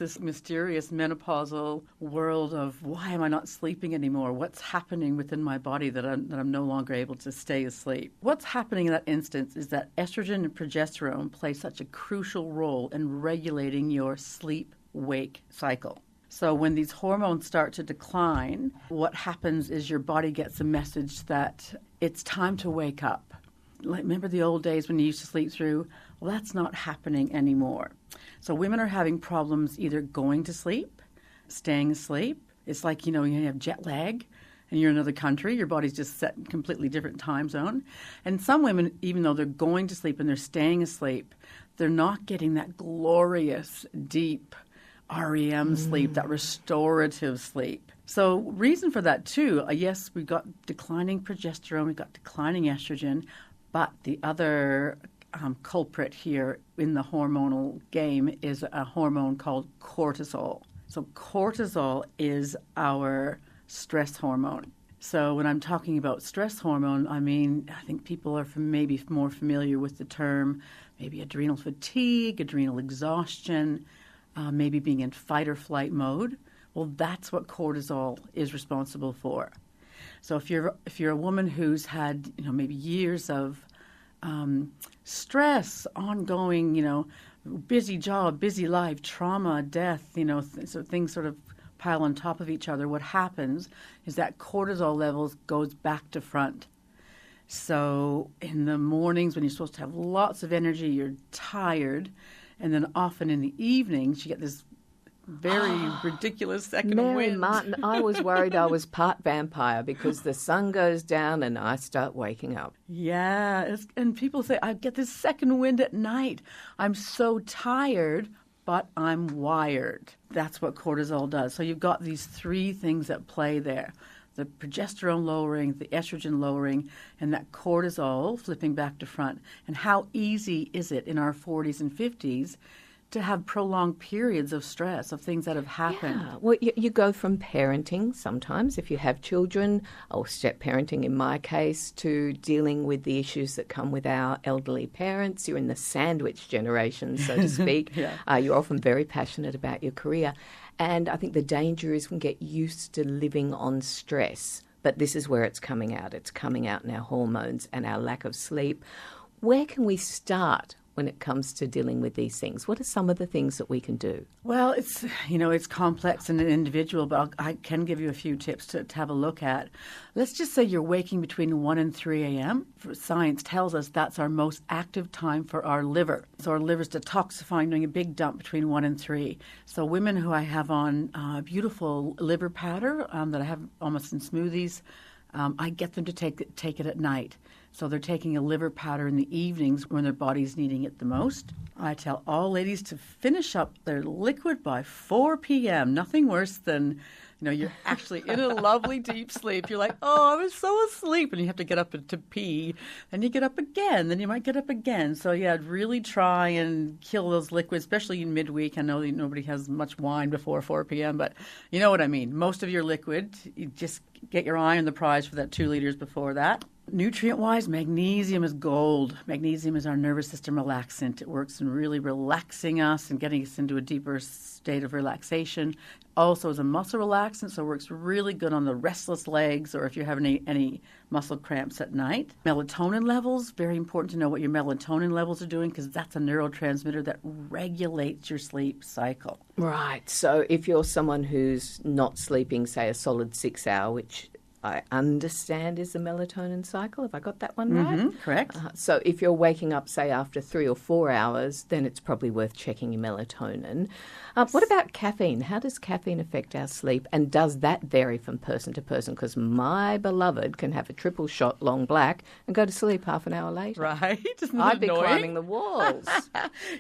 This mysterious menopausal world of why am I not sleeping anymore? What's happening within my body that I'm no longer able to stay asleep? What's happening in that instance is that estrogen and progesterone play such a crucial role in regulating your sleep-wake cycle. So when these hormones start to decline, what happens is your body gets a message that it's time to wake up. Like, remember the old days when you used to sleep through? Well, that's not happening anymore. So women are having problems either going to sleep, staying asleep. It's like, you have jet lag and you're in another country. Your body's just set in a completely different time zone. And some women, even though they're going to sleep and they're staying asleep, they're not getting that glorious, deep REM sleep, that restorative sleep. So reason for that too, yes, we've got declining progesterone, we've got declining estrogen, but the other culprit here in the hormonal game is a hormone called cortisol. So cortisol is our stress hormone. So when I'm talking about stress hormone, I think people are maybe more familiar with the term maybe adrenal fatigue, adrenal exhaustion, maybe being in fight or flight mode. Well, that's what cortisol is responsible for. So if you're a woman who's had maybe years of stress, ongoing, busy job, busy life, trauma, death, so things sort of pile on top of each other, what happens is that cortisol levels goes back to front. So in the mornings when you're supposed to have lots of energy, you're tired, and then often in the evenings you get this very ridiculous second Mary wind. Martin, I was worried I was part vampire because the sun goes down and I start waking up. Yeah, and people say, I get this second wind at night. I'm so tired, but I'm wired. That's what cortisol does. So you've got these three things at play there. The progesterone lowering, the estrogen lowering, and that cortisol flipping back to front. And how easy is it in our 40s and 50s to have prolonged periods of stress, of things that have happened? Yeah. Well, you go from parenting sometimes, if you have children, or step parenting in my case, to dealing with the issues that come with our elderly parents. You're in the sandwich generation, so to speak. Yeah. You're often very passionate about your career. And I think the danger is we get used to living on stress. But this is where it's coming out. It's coming out in our hormones and our lack of sleep. Where can we start when it comes to dealing with these things? What are some of the things that we can do? Well, it's complex and individual, but I can give you a few tips to have a look at. Let's just say you're waking between 1 and 3 a.m. Science tells us that's our most active time for our liver. So our liver's detoxifying, doing a big dump between 1 and 3. So women who I have on beautiful liver powder that I have almost in smoothies, I get them to take it at night. So they're taking a liver powder in the evenings when their body's needing it the most. I tell all ladies to finish up their liquid by 4 p.m. Nothing worse than, you're actually in a lovely deep sleep. You're like, oh, I was so asleep. And you have to get up to pee. Then you get up again. Then you might get up again. So, yeah, really try and kill those liquids, especially in midweek. I know that nobody has much wine before 4 p.m., but you know what I mean. Most of your liquid, you just get your eye on the prize for that 2 liters before that. Nutrient-wise, magnesium is gold. Magnesium is our nervous system relaxant. It works in really relaxing us and getting us into a deeper state of relaxation. Also is a muscle relaxant, so it works really good on the restless legs or if you're having any muscle cramps at night. Melatonin levels, very important to know what your melatonin levels are doing because that's a neurotransmitter that regulates your sleep cycle. Right. So if you're someone who's not sleeping, say, a solid 6 hour, which I understand is the melatonin cycle. Have I got that one right? Mm-hmm, correct. So if you're waking up, say, after 3 or 4 hours, then it's probably worth checking your melatonin. What about caffeine? How does caffeine affect our sleep? And does that vary from person to person? Because my beloved can have a triple shot long black and go to sleep half an hour later. Right. Isn't I'd that annoying? be climbing the walls.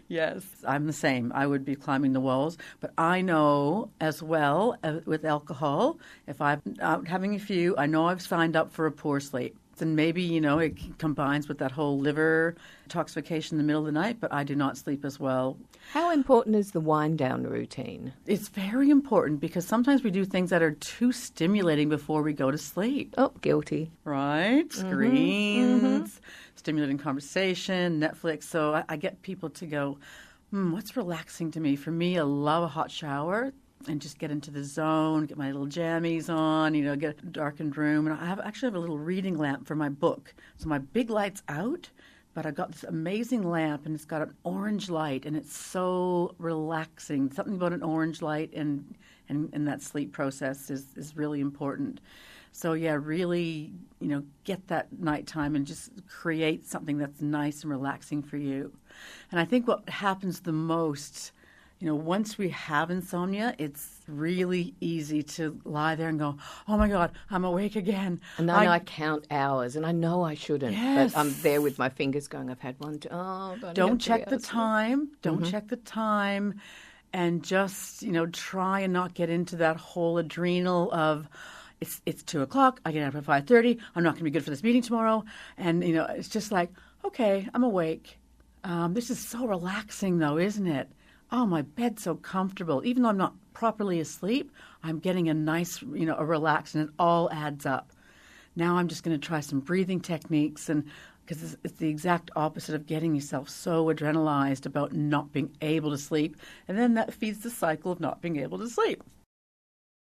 Yes, I'm the same. I would be climbing the walls. But I know as well with alcohol, if I'm out having a few, I know I've signed up for a poor sleep. And maybe, it combines with that whole liver detoxification in the middle of the night, but I do not sleep as well. How important is the wind down routine? It's very important because sometimes we do things that are too stimulating before we go to sleep. Oh, guilty. Right? Screens, stimulating conversation, Netflix. So I get people to go, What's relaxing to me? For me, I love a hot shower and just get into the zone, get my little jammies on, get a darkened room. And I actually have a little reading lamp for my book. So my big light's out, but I've got this amazing lamp, and it's got an orange light, and it's so relaxing. Something about an orange light and that sleep process is really important. So yeah, really, get that nighttime and just create something that's nice and relaxing for you. And I think what happens the most, once we have insomnia, it's really easy to lie there and go, oh my God, I'm awake again. And then I count hours, and I know I shouldn't, yes. but I'm there with my fingers going, I've had one, don't check the time. Don't check the time. And just, try and not get into that whole adrenal of, it's 2:00. I get up at 5:30. I'm not going to be good for this meeting tomorrow. And, it's just like, okay, I'm awake. This is so relaxing, though, isn't it? Oh, my bed's so comfortable. Even though I'm not properly asleep, I'm getting a nice, a relax, and it all adds up. Now I'm just going to try some breathing techniques, and because it's the exact opposite of getting yourself so adrenalized about not being able to sleep, and then that feeds the cycle of not being able to sleep.